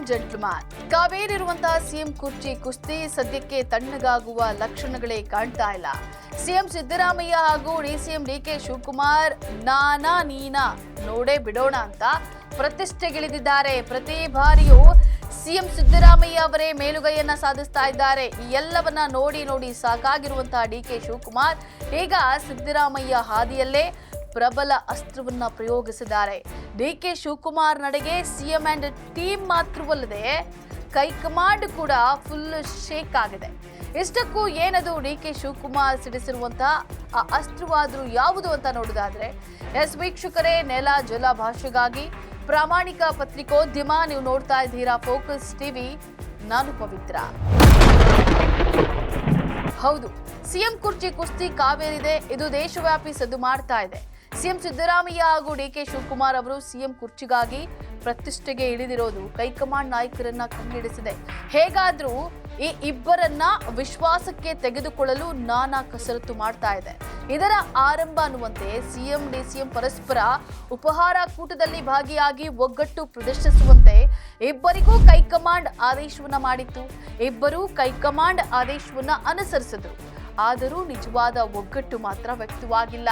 And gentleman, ಕಾವೇರಿರುವಂತಹ CM ಕುರ್ಚಿ ಕುಸ್ತಿ ಸದ್ಯಕ್ಕೆ ತಣ್ಣಗಾಗುವ ಲಕ್ಷಣಗಳೇ ಕಾಣ್ತಾ ಇಲ್ಲ. ಸಿಎಂ ಸಿದ್ದರಾಮಯ್ಯ ಹಾಗೂ ಡಿಸಿಎಂ ಡಿಕೆ ಶಿವಕುಮಾರ್ ನಾನಾ ನೀನಾ ನೋಡೇ ಬಿಡೋಣ ಅಂತ ಪ್ರತಿಷ್ಠೆಗಿಳಿದಿದ್ದಾರೆ. ಪ್ರತಿ ಬಾರಿಯೂ ಸಿಎಂ ಸಿದ್ದರಾಮಯ್ಯ ಅವರೇ ಮೇಲುಗೈಯನ್ನ ಸಾಧಿಸ್ತಾ ಇದ್ದಾರೆ. ಈ ಎಲ್ಲವನ್ನ ನೋಡಿ ಸಾಕಾಗಿರುವಂತಹ ಡಿಕೆ ಶಿವಕುಮಾರ್ ಈಗ ಸಿದ್ದರಾಮಯ್ಯ ಹಾದಿಯಲ್ಲೇ ಪ್ರಬಲ ಅಸ್ತ್ರವನ್ನ ಪ್ರಯೋಗಿಸಿದ್ದಾರೆ. ಡಿಕೆ ಶಿವಕುಮಾರ್ ನಡೆಗೆ ಸಿಎಂ ಅಂಡ್ ಟೀಮ್ ಮಾತ್ರವಲ್ಲದೆ ಕೈಕಮಾಂಡ್ ಕೂಡ ಫುಲ್ ಶೇಕ್ ಆಗಿದೆ. ಇಷ್ಟಕ್ಕೂ ಏನದು ಡಿಕೆ ಶಿವಕುಮಾರ್ ಸಿಡಿಸಿರುವಂತಹ ಆ ಅಸ್ತ್ರವಾದ್ರೂ ಯಾವುದು ಅಂತ ನೋಡೋದಾದ್ರೆ, ವೀಕ್ಷಕರೇ, ನೆಲ ಜಲ ಭಾಷೆಗಾಗಿ ಪ್ರಾಮಾಣಿಕ ಪತ್ರಿಕೋದ್ಯಮ ನೀವು ನೋಡ್ತಾ ಇದ್ದೀರಾ ಫೋಕಸ್ ಟಿವಿ. ನಾನು ಪವಿತ್ರ. ಹೌದು, ಸಿಎಂ ಕುರ್ಚಿ ಕುಸ್ತಿ ಕಾವೇರಿದೆ. ಇದು ದೇಶವ್ಯಾಪಿ ಸದ್ದು ಮಾಡ್ತಾ ಇದೆ. ಸಿಎಂ ಸಿದ್ದರಾಮಯ್ಯ ಹಾಗೂ ಡಿಕೆ ಶಿವಕುಮಾರ್ ಅವರು ಸಿಎಂ ಕುರ್ಚಿಗಾಗಿ ಪ್ರತಿಷ್ಠೆಗೆ ಇಳಿದಿರೋದು ಕೈಕಮಾಂಡ್ ನಾಯಕರನ್ನ ಕಂಗೆಡಿಸಿದೆ. ಹೇಗಾದ್ರೂ ಈ ಇಬ್ಬರನ್ನ ವಿಶ್ವಾಸಕ್ಕೆ ತೆಗೆದುಕೊಳ್ಳಲು ನಾನಾ ಕಸರತ್ತು ಮಾಡ್ತಾ ಇದೆ. ಇದರ ಆರಂಭ ಅನ್ನುವಂತೆ ಸಿಎಂ ಡಿಸಿಎಂ ಪರಸ್ಪರ ಉಪಹಾರ ಕೂಟದಲ್ಲಿ ಭಾಗಿಯಾಗಿ ಒಗ್ಗಟ್ಟು ಪ್ರದರ್ಶಿಸುವಂತೆ ಇಬ್ಬರಿಗೂ ಕೈಕಮಾಂಡ್ ಆದೇಶವನ್ನ ಮಾಡಿತ್ತು. ಇಬ್ಬರೂ ಕೈಕಮಾಂಡ್ ಆದೇಶವನ್ನ ಅನುಸರಿಸಿದ್ರು. ಆದರೂ ನಿಜವಾದ ಒಗ್ಗಟ್ಟು ಮಾತ್ರ ವ್ಯಕ್ತವಾಗಿಲ್ಲ.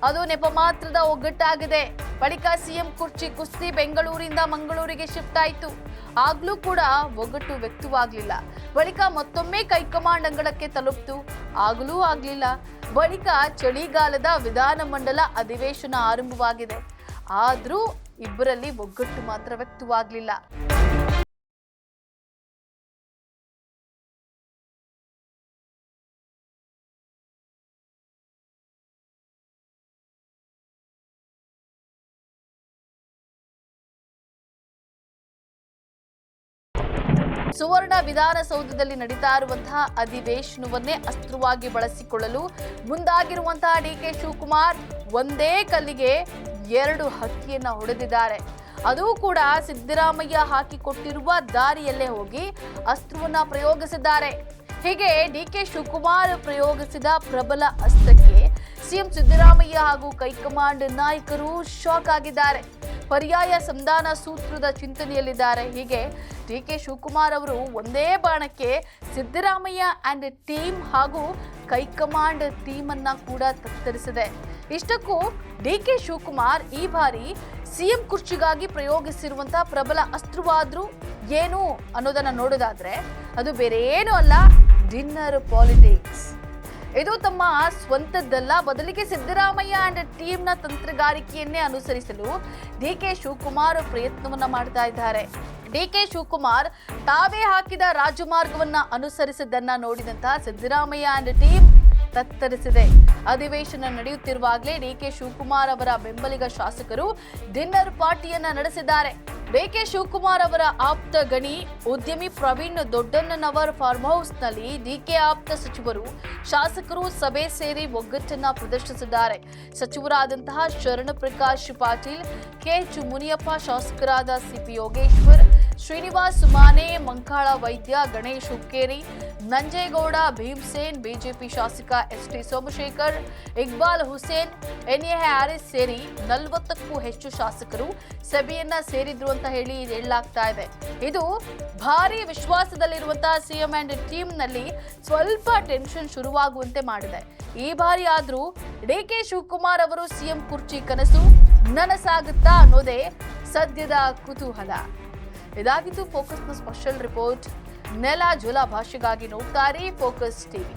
ಅದು ನೆಪ ಮಾತ್ರದ ಒಗ್ಗಟ್ಟಾಗಿದೆ. ಬಳಿಕ ಸಿಎಂ ಕುರ್ಚಿ ಕುಸ್ತಿ ಬೆಂಗಳೂರಿಂದ ಮಂಗಳೂರಿಗೆ ಶಿಫ್ಟ್ ಆಯಿತು. ಆಗ್ಲೂ ಕೂಡ ಒಗ್ಗಟ್ಟು ವ್ಯಕ್ತವಾಗಲಿಲ್ಲ. ಬಳಿಕ ಮತ್ತೊಮ್ಮೆ ಕೈಕಮಾಂಡ್ ಅಂಗಳಕ್ಕೆ ತಲುಪಿತು. ಆಗಲೂ ಆಗ್ಲಿಲ್ಲ. ಬಳಿಕ ಚಳಿಗಾಲದ ವಿಧಾನಮಂಡಲ ಅಧಿವೇಶನ ಆರಂಭವಾಗಿದೆ. ಆದ್ರೂ ಇಬ್ಬರಲ್ಲಿ ಒಗ್ಗಟ್ಟು ಮಾತ್ರ ವ್ಯಕ್ತವಾಗಲಿಲ್ಲ. ಸುವರ್ಣ ವಿಧಾನಸೌಧದಲ್ಲಿ ನಡೀತಾ ಇರುವಂತಹ ಅಧಿವೇಶನವನ್ನೇ ಅಸ್ತ್ರವಾಗಿ ಬಳಸಿಕೊಳ್ಳಲು ಮುಂದಾಗಿರುವಂತಹ ಡಿಕೆ ಶಿವಕುಮಾರ್ ಒಂದೇ ಕಲ್ಲಿಗೆ ಎರಡು ಹಕ್ಕಿಯನ್ನ ಹೊಡೆದಿದ್ದಾರೆ. ಅದು ಕೂಡ ಸಿದ್ದರಾಮಯ್ಯ ಹಾಕಿಕೊಟ್ಟಿರುವ ದಾರಿಯಲ್ಲೇ ಹೋಗಿ ಅಸ್ತ್ರವನ್ನ ಪ್ರಯೋಗಿಸಿದ್ದಾರೆ. ಹೀಗೆ ಡಿಕೆ ಶಿವಕುಮಾರ್ ಪ್ರಯೋಗಿಸಿದ ಪ್ರಬಲ ಅಸ್ತ್ರಕ್ಕೆ ಸಿಎಂ ಸಿದ್ದರಾಮಯ್ಯ ಹಾಗೂ ಕೈಕಮಾಂಡ್ ನಾಯಕರು ಶಾಕ್ ಆಗಿದ್ದಾರೆ. ಪರ್ಯಾಯ ಸಂಧಾನ ಸೂತ್ರದ ಚಿಂತನೆಯಲ್ಲಿದ್ದಾರೆ. ಹೀಗೆ ಡಿಕೆ ಶಿವಕುಮಾರ್ ಅವರು ಒಂದೇ ಬಾಣಕ್ಕೆ ಸಿದ್ದರಾಮಯ್ಯ ಅಂಡ್ ಟೀಮ್ ಹಾಗೂ ಕೈಕಮಾಂಡ್ ಟೀಮ್ ಅನ್ನ ಕೂಡ ತತ್ತರಿಸಿದೆ. ಇಷ್ಟಕ್ಕೂ ಡಿಕೆ ಶಿವಕುಮಾರ್ ಈ ಬಾರಿ ಸಿಎಂ ಕುರ್ಚಿಗಾಗಿ ಪ್ರಯೋಗಿಸಿರುವಂತಹ ಪ್ರಬಲ ಅಸ್ತ್ರವಾದ್ರೂ ಏನು ಅನ್ನೋದನ್ನ ನೋಡೋದಾದ್ರೆ, ಅದು ಬೇರೆ ಏನೂ ಅಲ್ಲ, ಡಿನ್ನರ್ ಪಾಲಿಟಿಕ್ಸ್. ಇದು ತಮ್ಮ ಸ್ವಂತದ್ದಲ್ಲ, ಬದಲಿಗೆ ಸಿದ್ದರಾಮಯ್ಯ ಅಂಡ್ ಟೀಮ್ನ ತಂತ್ರಗಾರಿಕೆಯನ್ನೇ ಅನುಸರಿಸಲು ಡಿಕೆ ಶಿವಕುಮಾರ್ ಪ್ರಯತ್ನವನ್ನ ಮಾಡ್ತಾ ಇದ್ದಾರೆ. ಡಿಕೆ ಶಿವಕುಮಾರ್ ತಾವೇ ಹಾಕಿದ ರಾಜಮಾರ್ಗವನ್ನ ಅನುಸರಿಸಿದ್ದನ್ನ ನೋಡಿದಂತಹ ಸಿದ್ದರಾಮಯ್ಯ ಅಂಡ್ ಟೀಮ್ ತತ್ತರಿಸಿದೆ. ಅಧಿವೇಶನ ನಡೆಯುತ್ತಿರುವಾಗಲೇ ಡಿಕೆ ಶಿವಕುಮಾರ್ ಅವರ ಬೆಂಬಲಿಗ ಶಾಸಕರು ಡಿನ್ನರ್ ಪಾರ್ಟಿಯನ್ನ ನಡೆಸಿದ್ದಾರೆ. ಡಿಕೆ ಶಿವಕುಮಾರ್ ಅವರ ಆಪ್ತ ಗಣಿ ಉದ್ಯಮಿ ಪ್ರವೀಣ್ ದೊಡ್ಡಣ್ಣನವರ್ ಫಾರ್ಮ್ ಹೌಸ್ ನಲ್ಲಿ ಡಿಕೆ ಆಪ್ತ ಸಚಿವರು ಶಾಸಕರು ಸಭೆ ಸೇರಿ ಒಗ್ಗಟ್ಟನ್ನ ಪ್ರದರ್ಶಿಸಿದ್ದಾರೆ. ಸಚಿವರಾದಂತಹ ಶರಣ ಪ್ರಕಾಶ್ ಪಾಟೀಲ್, ಕೆಎಚ್ ಮುನಿಯಪ್ಪ, ಶಾಸಕರಾದ ಸಿಪಿ ಯೋಗೇಶ್ವರ್, ಶ್ರೀನಿವಾಸ್ ಮಾನೆ, ಮಂಕಾಳ ವೈದ್ಯ, ಗಣೇಶ್ ಹುಕ್ಕೇರಿ, ನಂಜೇಗೌಡ, ಭೀಮ್ಸೇನ್, ಬಿಜೆಪಿ ಶಾಸಕ ಎಸ್ಟಿ ಸೋಮಶೇಖರ್, ಇಕ್ಬಾಲ್ ಹುಸೇನ್, ಎನ್ಎ ಹ್ಯಾರಿಸ್ ಸೇರಿ 40ಕ್ಕೂ ಹೆಚ್ಚು ಶಾಸಕರು ಸಭೆಯನ್ನ ಸೇರಿದ್ರು ಅಂತ ಹೇಳಲಾಗ್ತಾ ಇದೆ. ಇದು ಭಾರಿ ವಿಶ್ವಾಸದಲ್ಲಿರುವಂತಹ ಸಿಎಂ ಅಂಡ್ ಟೀಮ್ ನಲ್ಲಿ ಸ್ವಲ್ಪ ಟೆನ್ಷನ್ ಶುರುವಾಗುವಂತೆ ಮಾಡಿದೆ. ಈ ಬಾರಿ ಆದ್ರೂ ಡಿಕೆ ಶಿವಕುಮಾರ್ ಅವರು ಸಿಎಂ ಕುರ್ಚಿ ಕನಸು ನನಸಾಗುತ್ತಾ ಅನ್ನೋದೇ ಸದ್ಯದ ಕುತೂಹಲ. ಇದಾಗಿತ್ತು ಫೋಕಸ್ನ ಸ್ಪೆಷಲ್ ರಿಪೋರ್ಟ್. ನೆಲ ಜಲ ಭಾಷೆಗಾಗಿ ನೋಡ್ತಾರೆ ಫೋಕಸ್ ಟಿವಿ.